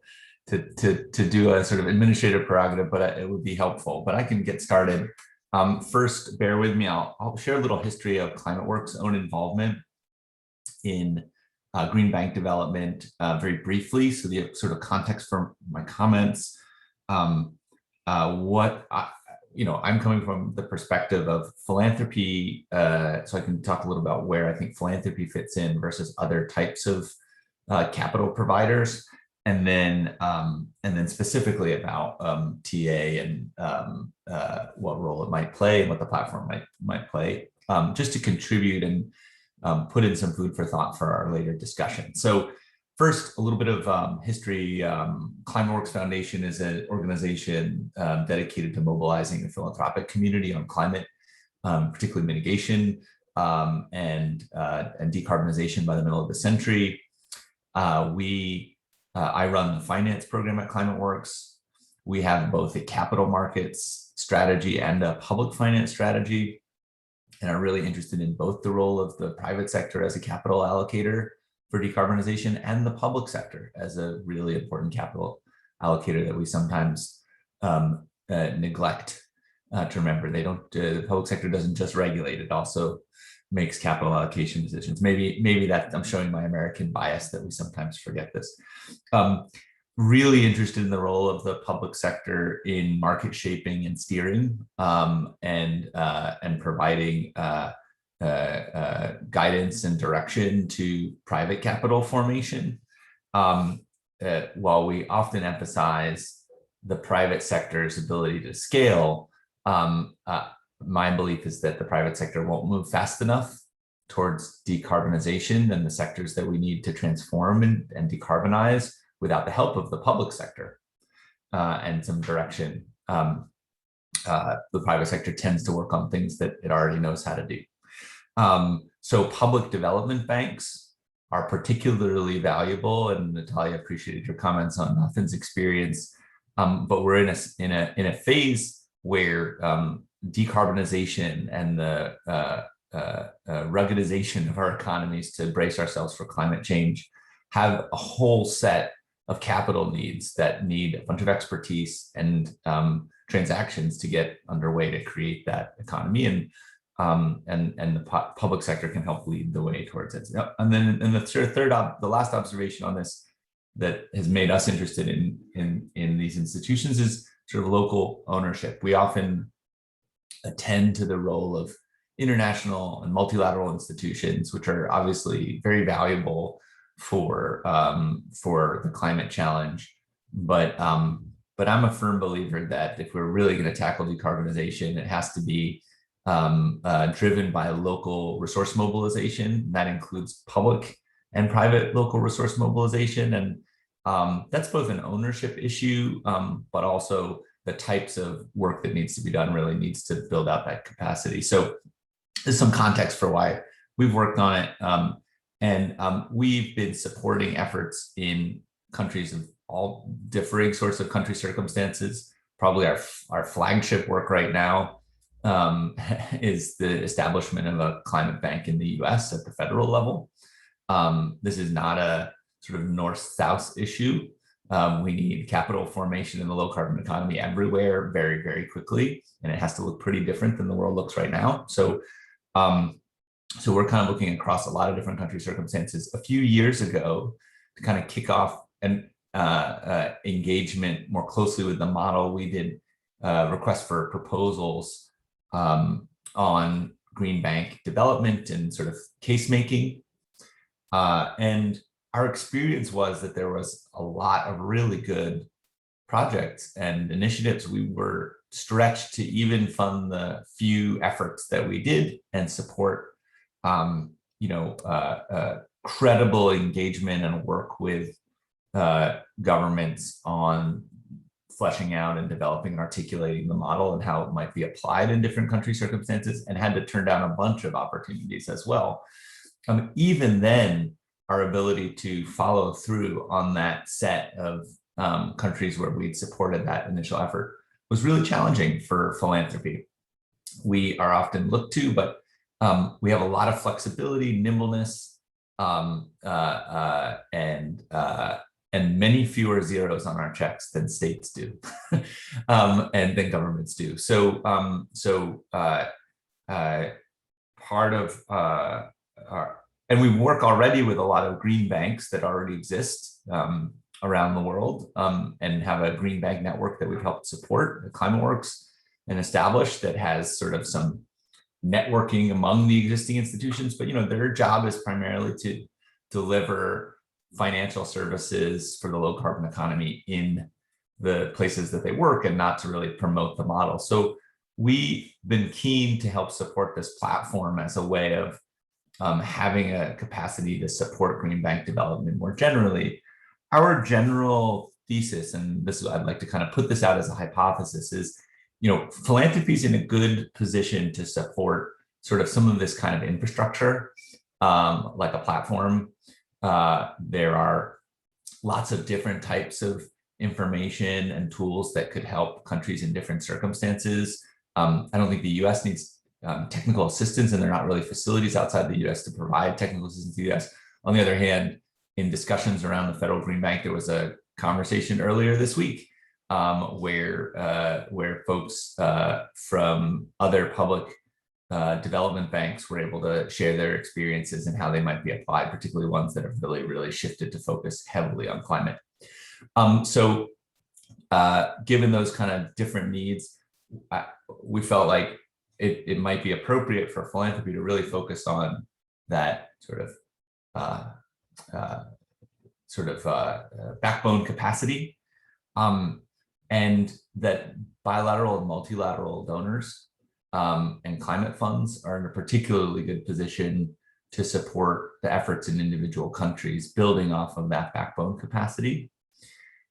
Speaker 5: to do a sort of administrative prerogative, but it would be helpful. But I can get started. First, bear with me. I'll share a little history of ClimateWorks' own involvement in green bank development very briefly. So the sort of context for my comments, I'm coming from the perspective of philanthropy, so I can talk a little about where I think philanthropy fits in versus other types of capital providers, and then specifically about TA and what role it might play and what the platform might play, just to contribute and put in some food for thought for our later discussion. So first, a little bit of history. ClimateWorks Foundation is an organization dedicated to mobilizing the philanthropic community on climate, particularly mitigation and decarbonization by the middle of the century. I run the finance program at ClimateWorks. We have both a capital markets strategy and a public finance strategy, and are really interested in both the role of the private sector as a capital allocator for decarbonization and the public sector as a really important capital allocator that we sometimes neglect to remember. The public sector doesn't just regulate, it also makes capital allocation decisions. Maybe that I'm showing my American bias that we sometimes forget this. Really interested in the role of the public sector in market shaping and steering, and providing guidance and direction to private capital formation. While we often emphasize the private sector's ability to scale, my belief is that the private sector won't move fast enough towards decarbonization and the sectors that we need to transform and decarbonize without the help of the public sector and some direction. The private sector tends to work on things that it already knows how to do. So public development banks are particularly valuable. And Natalia, appreciated your comments on Nathan's experience. But we're in a phase where decarbonization and the ruggedization of our economies to brace ourselves for climate change have a whole set of capital needs that need a bunch of expertise and transactions to get underway to create that economy, and the public sector can help lead the way towards it. And then, and the last observation on this that has made us interested in these institutions is sort of local ownership. We often attend to the role of international and multilateral institutions, which are obviously very valuable for the climate challenge. But I'm a firm believer that if we're really going to tackle decarbonization, it has to be driven by local resource mobilization. That includes public and private local resource mobilization. And that's both an ownership issue, but also the types of work that needs to be done really needs to build out that capacity. So there's some context for why we've worked on it. We've been supporting efforts in countries of all differing sorts of country circumstances. Probably our flagship work right now is the establishment of a climate bank in the US at the federal level. This is not a sort of north-south issue. We need capital formation in the low carbon economy everywhere very, very quickly. And it has to look pretty different than the world looks right now. So we're kind of looking across a lot of different country circumstances. A few years ago, to kind of kick off an engagement more closely with the model, we did requests for proposals on green bank development and sort of case making. And our experience was that there was a lot of really good projects and initiatives. We were stretched to even fund the few efforts that we did and support credible engagement and work with governments on fleshing out and developing and articulating the model and how it might be applied in different country circumstances, and had to turn down a bunch of opportunities as well. Even then, our ability to follow through on that set of countries where we'd supported that initial effort was really challenging for philanthropy. We are often looked to, but we have a lot of flexibility, nimbleness, and many fewer zeros on our checks than states do, and than governments do. So, part of and we work already with a lot of green banks that already exist around the world, and have a green bank network that we've helped support, ClimateWorks, and establish, that has sort of some networking among the existing institutions. But their job is primarily to deliver financial services for the low carbon economy in the places that they work, and not to really promote the model. So we've been keen to help support this platform as a way of having a capacity to support green bank development more generally. Our general thesis, and this is, I'd like to kind of put this out as a hypothesis, is philanthropy is in a good position to support sort of some of this kind of infrastructure, like a platform. There are lots of different types of information and tools that could help countries in different circumstances. I don't think the US needs technical assistance, and there are not really facilities outside the US to provide technical assistance to the US. On the other hand, in discussions around the federal green bank, there was a conversation earlier this week where folks from other public development banks were able to share their experiences and how they might be applied, particularly ones that have really, really shifted to focus heavily on climate. Given those kind of different needs, we felt like it might be appropriate for philanthropy to really focus on that sort of backbone capacity, and that bilateral and multilateral donors and climate funds are in a particularly good position to support the efforts in individual countries building off of that backbone capacity.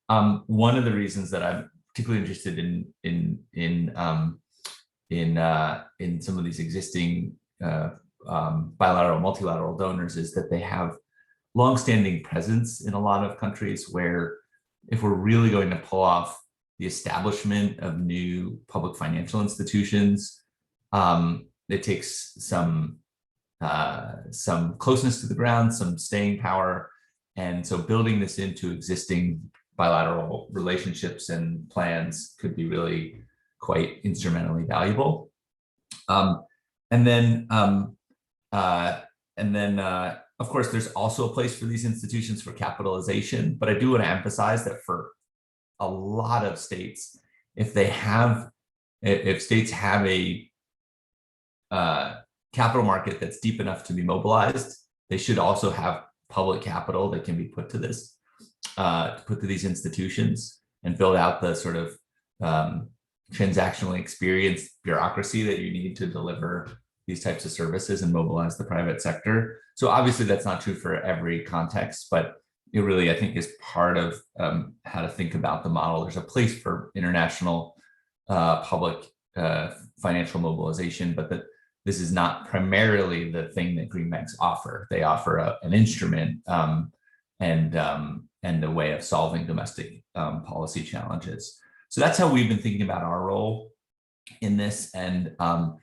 Speaker 5: One of the reasons that I'm particularly interested in some of these existing bilateral, multilateral donors is that they have longstanding presence in a lot of countries where if we're really going to pull off the establishment of new public financial institutions, it takes some closeness to the ground, some staying power. And so building this into existing bilateral relationships and plans could be really quite instrumentally valuable. And then, of course, there's also a place for these institutions for capitalization. But I do want to emphasize that for a lot of states, if states have a capital market that's deep enough to be mobilized, they should also have public capital that can be put to this, put to these institutions and build out the sort of transactionally experienced bureaucracy that you need to deliver these types of services and mobilize the private sector. So obviously that's not true for every context, but it really, I think, is part of how to think about the model. There's a place for international public financial mobilization, but this is not primarily the thing that green banks offer. They offer an instrument and a way of solving domestic policy challenges. So that's how we've been thinking about our role in this, and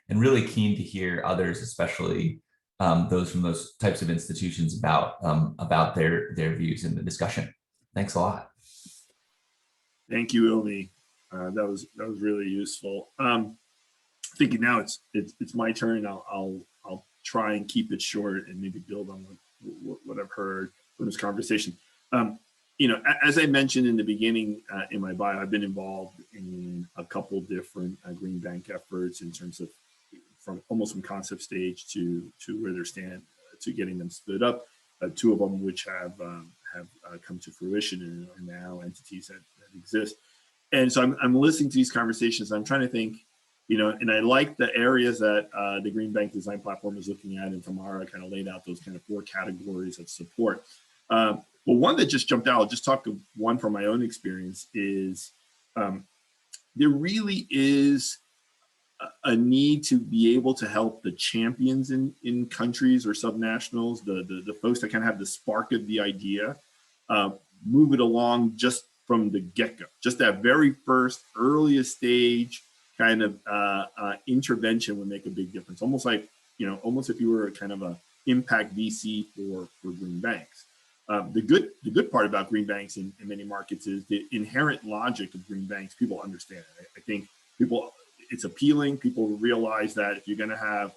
Speaker 5: really keen to hear others, especially those from those types of institutions, about their views in the discussion. Thanks a lot.
Speaker 2: Thank you, Ilmi. That was really useful. Thinking now it's my turn. I'll try and keep it short and maybe build on what I've heard from this conversation. You know, as I mentioned in the beginning in my bio, I've been involved in a couple different green bank efforts in terms of almost from concept stage to where they stand, to getting them stood up. Two of them which have come to fruition and are now entities that exist. And so I'm listening to these conversations. I'm trying to think, you know, and I like the areas that the Green Bank Design Platform is looking at, and Tamara kind of laid out those kind of 4 categories of support. Well, one that just jumped out, I'll just talk to one from my own experience, is there really is a need to be able to help the champions in countries or subnationals, the folks that kind of have the spark of the idea, move it along just from the get-go, just that very first earliest stage kind of intervention would make a big difference. Almost like, you know, almost if you were a kind of a impact VC for green banks. The good part about green banks in many markets is the inherent logic of green banks. People understand it. I think it's appealing. People realize that if you're going to have,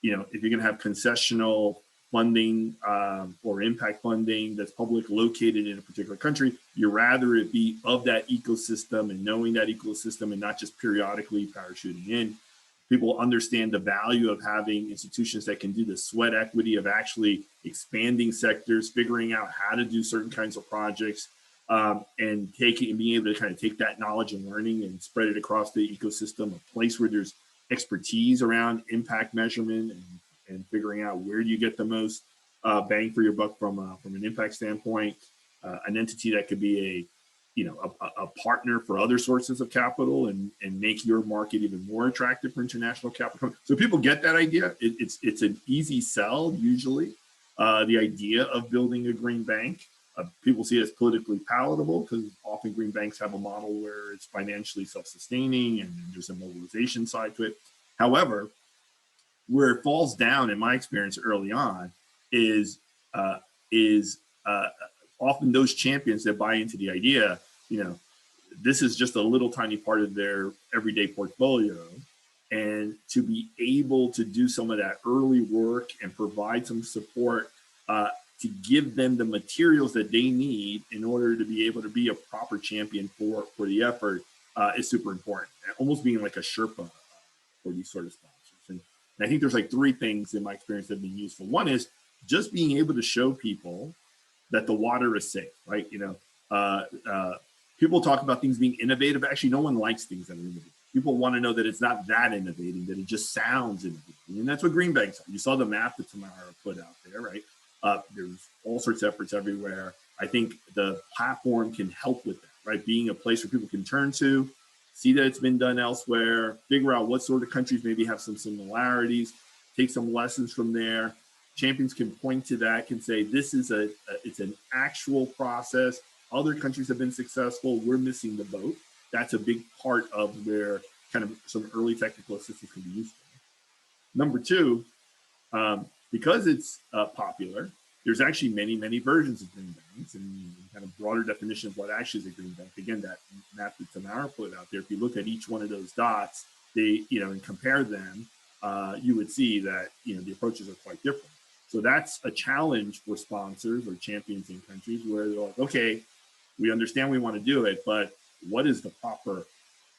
Speaker 2: you know, if you're going to have concessional funding or impact funding that's public located in a particular country, you'd rather it be of that ecosystem and knowing that ecosystem and not just periodically parachuting in. People understand the value of having institutions that can do the sweat equity of actually expanding sectors, figuring out how to do certain kinds of projects, and being able to kind of take that knowledge and learning and spread it across the ecosystem, a place where there's expertise around impact measurement and figuring out where you get the most bang for your buck from an impact standpoint, an entity that could be a partner for other sources of capital and make your market even more attractive for international capital. So people get that idea. It's an easy sell usually. The idea of building a green bank, people see it as politically palatable because often green banks have a model where it's financially self-sustaining and there's a mobilization side to it. However, where it falls down, in my experience early on, is often those champions that buy into the idea, you know, this is just a little tiny part of their everyday portfolio. And to be able to do some of that early work and provide some support to give them the materials that they need in order to be able to be a proper champion for the effort is super important. Almost being like a Sherpa for these sort of sponsors. And I think there's like 3 things in my experience that have been useful. One is just being able to show people that the water is safe, right? You know, people talk about things being innovative. Actually, no one likes things that are innovative. People want to know that it's not that innovating, that it just sounds innovative. And that's what green banks are. You saw the map that Tamara put out there, right? There's all sorts of efforts everywhere. I think the platform can help with that, right? Being a place where people can turn to, see that it's been done elsewhere, figure out what sort of countries maybe have some similarities, take some lessons from there, champions can point to that, can say, this is it's an actual process. Other countries have been successful. We're missing the boat. That's a big part of where kind of some early technical assistance can be useful. Number two, because it's popular, there's actually many versions of green banks, and kind of broader definition of what actually is a green bank. Again, that map that Tamara put out there, if you look at each one of those dots, they, and compare them, you would see that, the approaches are quite different. So that's a challenge for sponsors or champions in countries where they're like, okay, we understand we want to do it, but what is the proper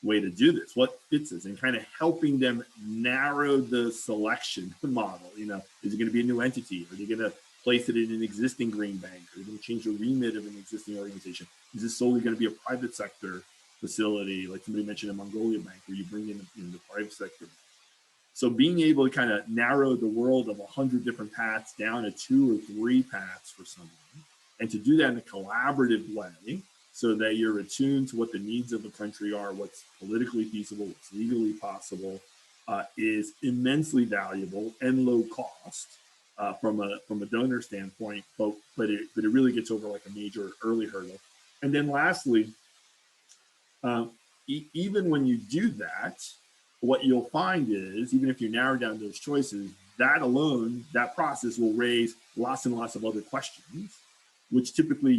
Speaker 2: way to do this? What fits this? And kind of helping them narrow the selection model. Is it going to be a new entity? Are they going to place it in an existing green bank? Are they going to change the remit of an existing organization? Is this solely going to be a private sector facility, like somebody mentioned a Mongolia bank, where you bring in the private sector? So being able to kind of narrow the world of 100 different paths down to 2 or 3 paths for someone, and to do that in a collaborative way, so that you're attuned to what the needs of the country are, what's politically feasible, what's legally possible, is immensely valuable and low cost from a donor standpoint. But it really gets over like a major early hurdle. And then lastly, even when you do that, what you'll find is, even if you narrow down those choices, that alone, that process will raise lots and lots of other questions, which typically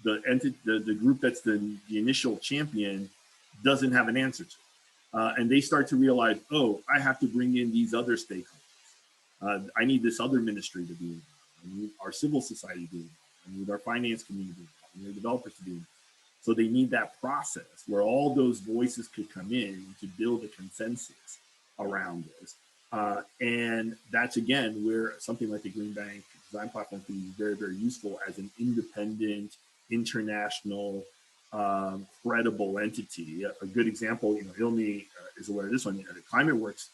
Speaker 2: the group that's the initial champion doesn't have an answer to. And they start to realize, oh, I have to bring in these other stakeholders. I need this other ministry to be involved. I need our civil society to be involved. I need our finance community to be involved. I need developers to be involved. So they need that process where all those voices could come in to build a consensus around this. And that's, again, where something like the Green Bank Design Platform can be very, very useful as an independent, international, credible entity. A good example, Ilmi is aware of this one. ClimateWorks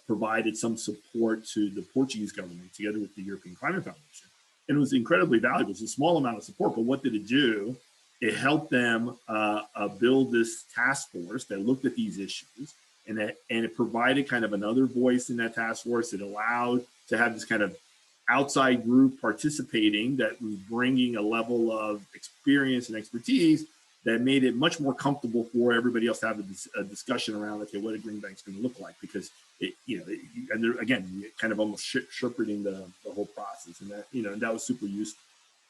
Speaker 2: provided some support to the Portuguese government together with the European Climate Foundation. And it was incredibly valuable. It was a small amount of support, but what did it do? It helped them build this task force that looked at these issues, and it provided kind of another voice in that task force. It allowed to have this kind of outside group participating that was bringing a level of experience and expertise that made it much more comfortable for everybody else to have a discussion around, okay, what a green bank's going to look like, because and there, again, kind of almost shepherding the whole process, and that and that was super useful.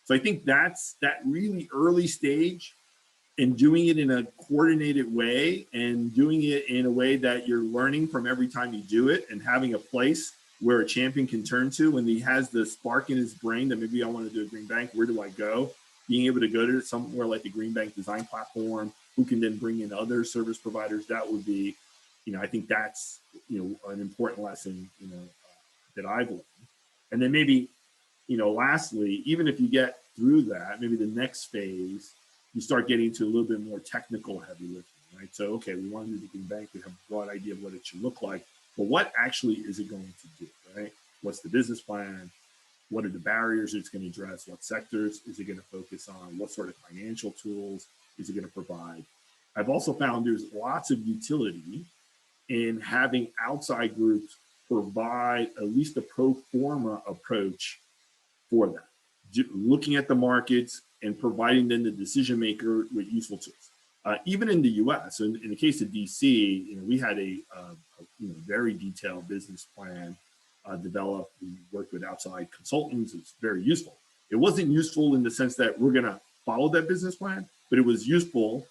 Speaker 2: So I think that's that really early stage, and doing it in a coordinated way, and doing it in a way that you're learning from every time you do it, and having a place where a champion can turn to when he has the spark in his brain that maybe I want to do a green bank, where do I go? Being able to go to somewhere like the Green Bank Design Platform, who can then bring in other service providers, that would be, I think that's, an important lesson, that I've learned. And then maybe, lastly, even if you get through that, maybe the next phase, you start getting to a little bit more technical heavy lifting, right? So, okay, we want to do the Green Bank, we have a broad idea of what it should look like, but what actually is it going to do, right? What's the business plan? What are the barriers it's going to address? What sectors is it going to focus on? What sort of financial tools is it going to provide? I've also found there's lots of utility in having outside groups provide at least a pro forma approach for that, looking at the markets and providing them the decision maker with useful tools. Even in the U.S., in the case of DC, we had a very detailed business plan developed. We worked with outside consultants. It's very useful. It wasn't useful in the sense that we're going to follow that business plan, but it was useful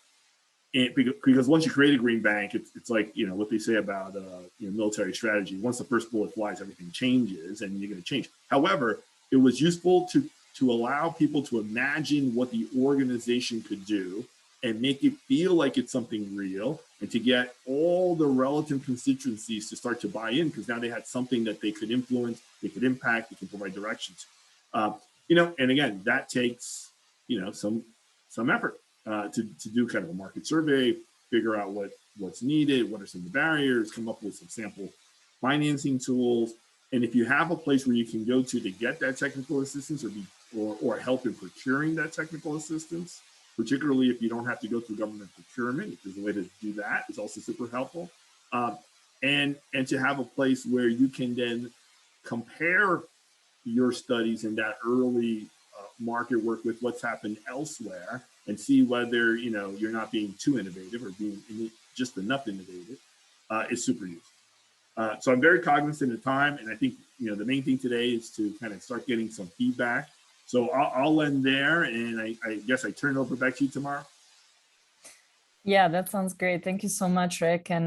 Speaker 2: because once you create a green bank, it's like what they say about military strategy. Once the first bullet flies, everything changes, and you're going to change. However, it was useful to allow people to imagine what the organization could do and make it feel like it's something real, and to get all the relative constituencies to start to buy in, because now they had something that they could influence, they could impact, they can provide directions. And again, that takes some effort to do kind of a market survey, figure out what's needed, what are some of the barriers, come up with some sample financing tools. And if you have a place where you can go to get that technical assistance, or help in procuring that technical assistance, particularly if you don't have to go through government procurement, if there's a way to do that, is also super helpful. And to have a place where you can then compare your studies in that early market work with what's happened elsewhere and see whether, you know, you're not being too innovative or being just enough innovative is super useful. So I'm very cognizant of time, and I think, you know, the main thing today is to kind of start getting some feedback. So I'll end there, and I guess I turn it over back to you tomorrow.
Speaker 1: Yeah, that sounds great. Thank you so much, Rick. And